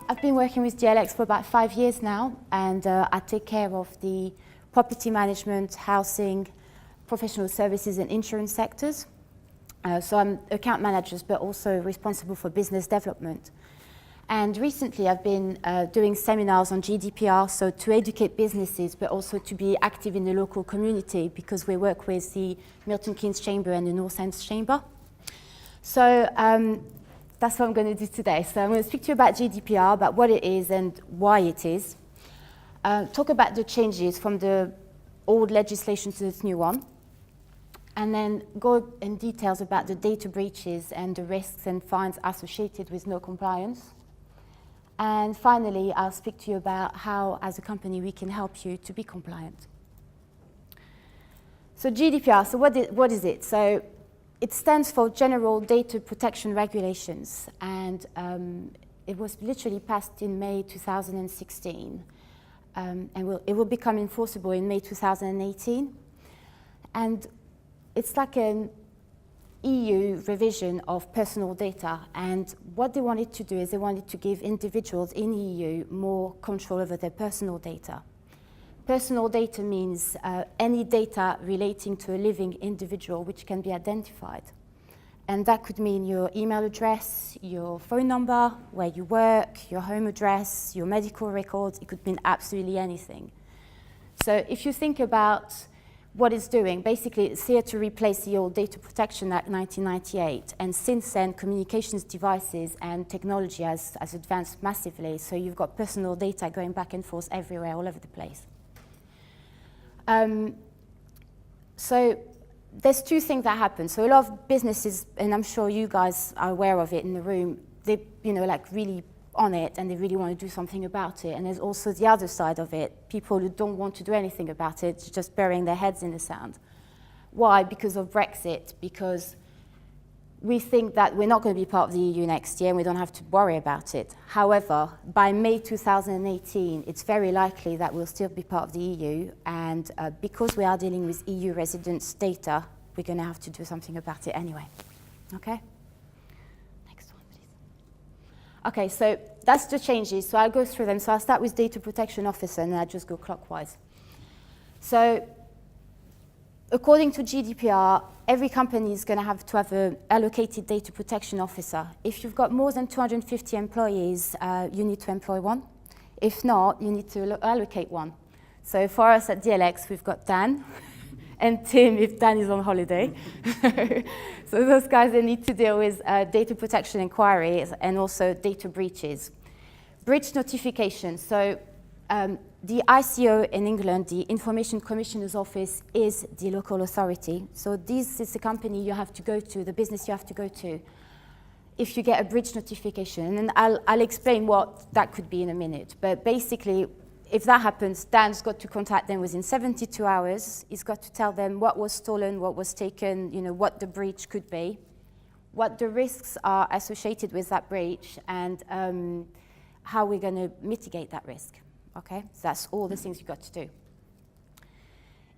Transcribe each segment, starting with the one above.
I've been working with DLX for about 5 years now, and I take care of the property management, housing, professional services and insurance sectors. So I'm account manager, but also responsible for business development. And recently I've been doing seminars on GDPR, so to educate businesses, but also to be active in the local community, because we work with the Milton Keynes Chamber and the North End Chamber. So that's what I'm going to do today. So I'm going to speak to you about GDPR, about what it is and why it is. Talk about the changes from the old legislation to this new one. And then go in details about the data breaches and the risks and fines associated with no compliance. And finally, I'll speak to you about how, as a company, we can help you to be compliant. So GDPR, so what is it? So it stands for General Data Protection Regulations, and it was literally passed in May 2016, and it will become enforceable in May 2018. And it's like an EU revision of personal data, and what they wanted to do is they wanted to give individuals in EU more control over their personal data. Personal data means any data relating to a living individual which can be identified. And that could mean your email address, your phone number, where you work, your home address, your medical records. It could mean absolutely anything. So if you think about what it's doing, basically it's here to replace the old Data Protection Act 1998, and since then communications devices and technology has advanced massively, so you've got personal data going back and forth everywhere, all over the place. So there's two things that happen. So a lot of businesses, and I'm sure you guys are aware of it in the room, they like really on it and they really want to do something about it. And there's also the other side of it, people who don't want to do anything about it, just burying their heads in the sand. Why? Because of Brexit, because we think that we're not going to be part of the EU next year and we don't have to worry about it. However, by May 2018, it's very likely that we'll still be part of the EU, and because we are dealing with EU residents' data, we're going to have to do something about it anyway. Okay? Okay, so that's the changes. So I'll go through them. So I'll start with Data Protection Officer, and I'll just go clockwise. So according to GDPR, every company is going to have an allocated Data Protection Officer. If you've got more than 250 employees, you need to employ one. If not, you need to allocate one. So for us at DLX, we've got Dan and Tim if Dan is on holiday. So those guys, they need to deal with data protection inquiries and also data breaches. Breach notification. So the ICO in England, the Information Commissioner's Office, is the local authority. So this is the company you have to go to, the business you have to go to, if you get a breach notification. And I'll explain what that could be in a minute. But basically, if that happens, Dan's got to contact them within 72 hours. He's got to tell them what was stolen, what was taken, what the breach could be, what the risks are associated with that breach, and how we're going to mitigate that risk. Okay, so that's all the things you've got to do.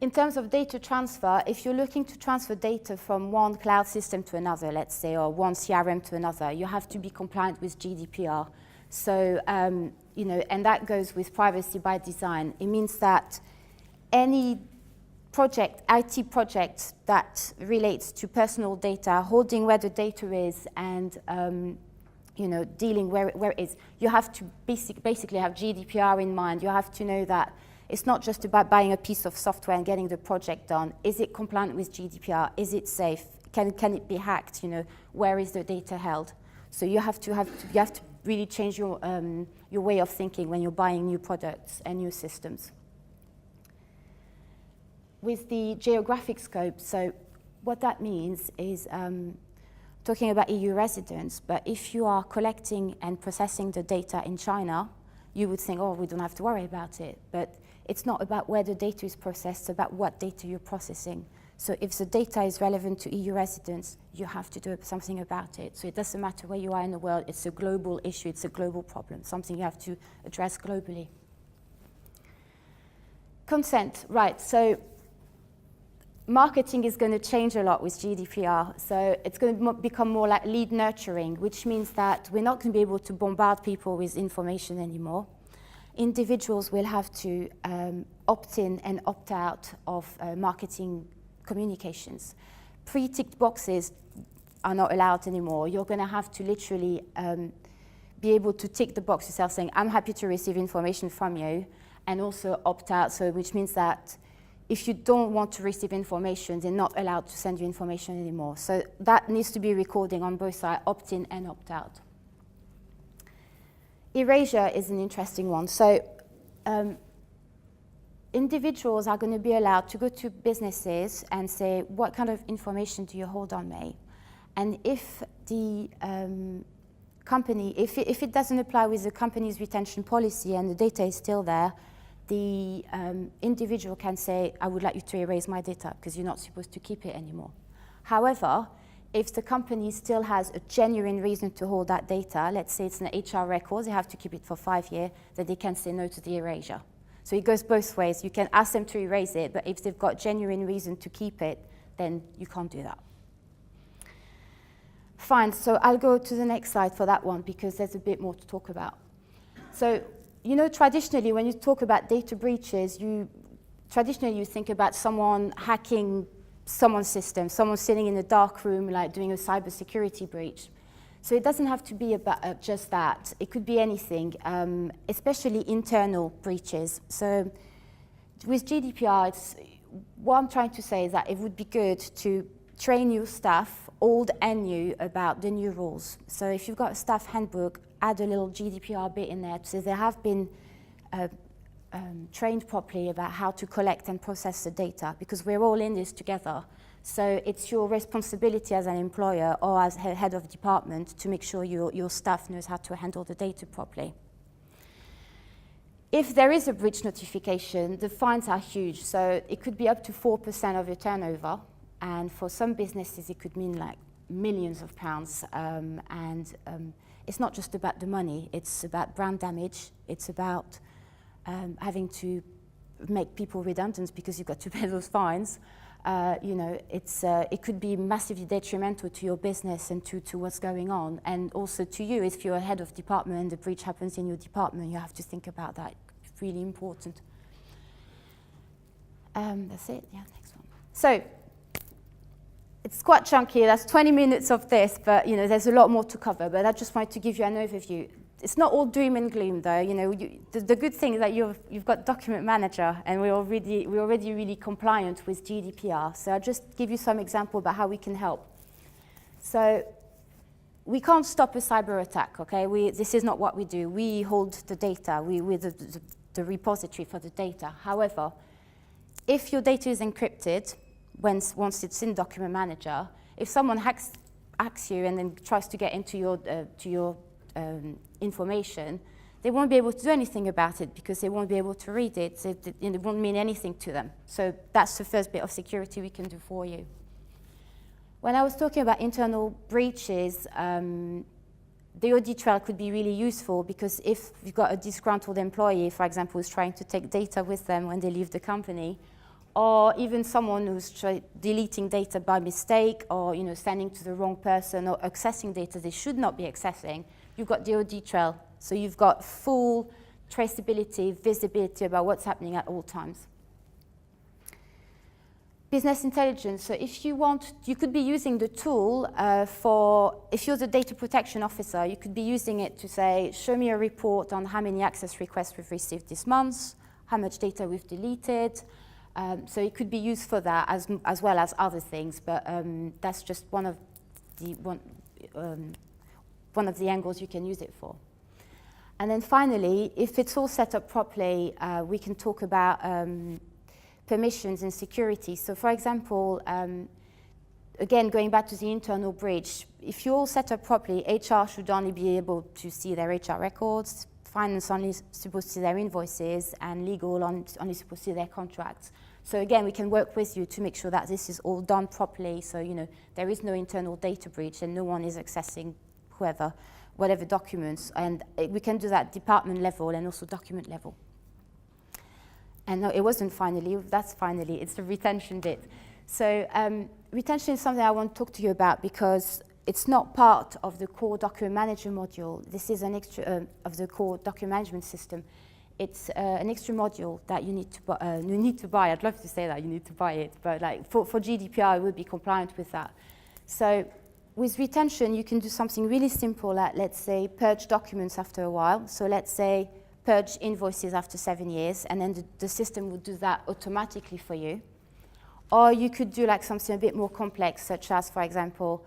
In terms of data transfer, if you're looking to transfer data from one cloud system to another, let's say, or one CRM to another, you have to be compliant with GDPR. So, and that goes with privacy by design. It means that any project, IT project that relates to personal data, holding where the data is, and dealing where it is, you have to basically have GDPR in mind. You have to know that it's not just about buying a piece of software and getting the project done. Is it compliant with GDPR? Is it safe? Can it be hacked? Where is the data held? So you have to really change your way of thinking when you're buying new products and new systems. With the geographic scope, so what that means is talking about EU residents, but if you are collecting and processing the data in China, you would think, oh, we don't have to worry about it. But it's not about where the data is processed, it's about what data you're processing. So if the data is relevant to EU residents, you have to do something about it. So it doesn't matter where you are in the world, it's a global issue, it's a global problem, something you have to address globally. Consent, right, so marketing is going to change a lot with GDPR. So it's going to become more like lead nurturing, which means that we're not going to be able to bombard people with information anymore. Individuals will have to opt in and opt out of marketing communications. Pre-ticked boxes are not allowed anymore. You're going to have to literally be able to tick the box yourself saying, I'm happy to receive information from you, and also opt out, so which means that if you don't want to receive information, they're not allowed to send you information anymore. So that needs to be recording on both sides, opt in and opt out. Erasure is an interesting one. So individuals are going to be allowed to go to businesses and say, what kind of information do you hold on me? And if the company, if it doesn't apply with the company's retention policy and the data is still there, the individual can say, I would like you to erase my data because you're not supposed to keep it anymore. However, if the company still has a genuine reason to hold that data, let's say it's an HR record, they have to keep it for 5 years, then they can say no to the erasure. So it goes both ways. You can ask them to erase it, but if they've got genuine reason to keep it, then you can't do that. Fine, so I'll go to the next slide for that one because there's a bit more to talk about. So, you know, traditionally when you talk about data breaches, traditionally you think about someone hacking someone's system, someone sitting in a dark room like doing a cybersecurity breach. So it doesn't have to be about just that. It could be anything, especially internal breaches. So with GDPR, what I'm trying to say is that it would be good to train your staff, old and new, about the new rules. So if you've got a staff handbook, add a little GDPR bit in there so they have been trained properly about how to collect and process the data, because we're all in this together. So it's your responsibility as an employer or as head of department to make sure your staff knows how to handle the data properly. If there is a breach notification, the fines are huge. So it could be up to 4% of your turnover. And for some businesses, it could mean like millions of pounds. It's not just about the money. It's about brand damage. It's about having to make people redundant because you've got to pay those fines. It could be massively detrimental to your business and to what's going on. And also to you, if you're a head of department and the breach happens in your department, you have to think about that. It's really important. That's it. Yeah, next one. So it's quite chunky. That's 20 minutes of this, but there's a lot more to cover. But I just wanted to give you an overview. It's not all doom and gloom, though. The good thing is that you've got Document Manager, and we're already really compliant with GDPR. So I'll just give you some example about how we can help. So we can't stop a cyber attack, okay? This is not what we do. We hold the data. We're the repository for the data. However, if your data is encrypted, once it's in Document Manager, if someone hacks you and then tries to get into your information, they won't be able to do anything about it because they won't be able to read it. So it won't mean anything to them. So that's the first bit of security we can do for you. When I was talking about internal breaches, the audit trail could be really useful because if you've got a disgruntled employee, for example, who's trying to take data with them when they leave the company, or even someone who's deleting data by mistake or sending to the wrong person or accessing data they should not be accessing, you've got the audit trail. So you've got full traceability, visibility about what's happening at all times. Business intelligence. So if you want, you could be using the tool if you're the data protection officer, you could be using it to say, show me a report on how many access requests we've received this month, how much data we've deleted. So it could be used for that as well as other things, but that's just one of the angles you can use it for. And then finally, if it's all set up properly, we can talk about permissions and security. So for example, again, going back to the internal breach, if you're all set up properly, HR should only be able to see their HR records, finance only supposed to see their invoices, and legal only supposed to see their contracts. So again, we can work with you to make sure that this is all done properly, so there is no internal data breach and no one is accessing whatever documents, and we can do that department level and also document level. And no, it wasn't finally, that's finally, it's the retention bit. So retention is something I want to talk to you about because it's not part of the core document manager module. This is an extra of the core document management system. It's an extra module that you need to buy. I'd love to say that you need to buy it, but like for GDPR, it would be compliant with that. So with retention, you can do something really simple, like let's say purge documents after a while. So let's say purge invoices after 7 years, and then the system would do that automatically for you. Or you could do like something a bit more complex, such as, for example,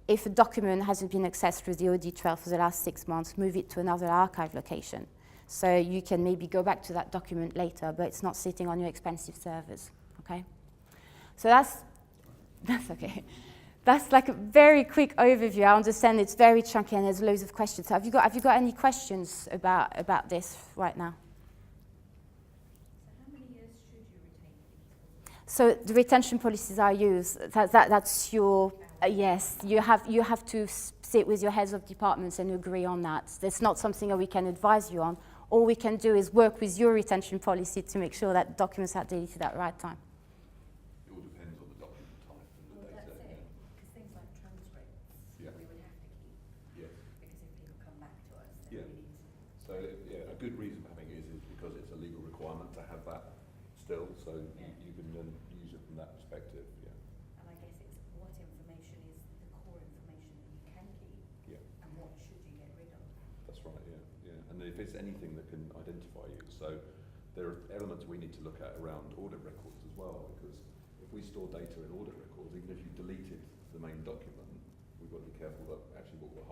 if a document hasn't been accessed through the audit trail for the last 6 months, move it to another archive location. So you can maybe go back to that document later, but it's not sitting on your expensive servers, okay? So that's okay. That's like a very quick overview. I understand it's very chunky and there's loads of questions. So have you got any questions about this right now? So how many years should you retain these? So the retention policies are used. That's your yes. You have to sit with your heads of departments and agree on that. That's not something that we can advise you on. All we can do is work with your retention policy to make sure that documents are deleted at the right time. It all depends on the document type and the data. That's it, because things like transcripts, Yeah. we would have to keep, Yeah. because if people come back to us, then Yeah. we need to. So yeah, a good reason for having it is because it's a legal requirement to have that still. So Yeah. you can then use it from that perspective. Yeah. And I guess it's what information is the core information that you can keep, Yeah. and what should you get rid of. That's right. Yeah. Yeah. And if it's anything that can identify you, so there are elements we need to look at around audit records as well, because if we store data in audit records, even if you deleted the main document, we've got to be careful that actually what will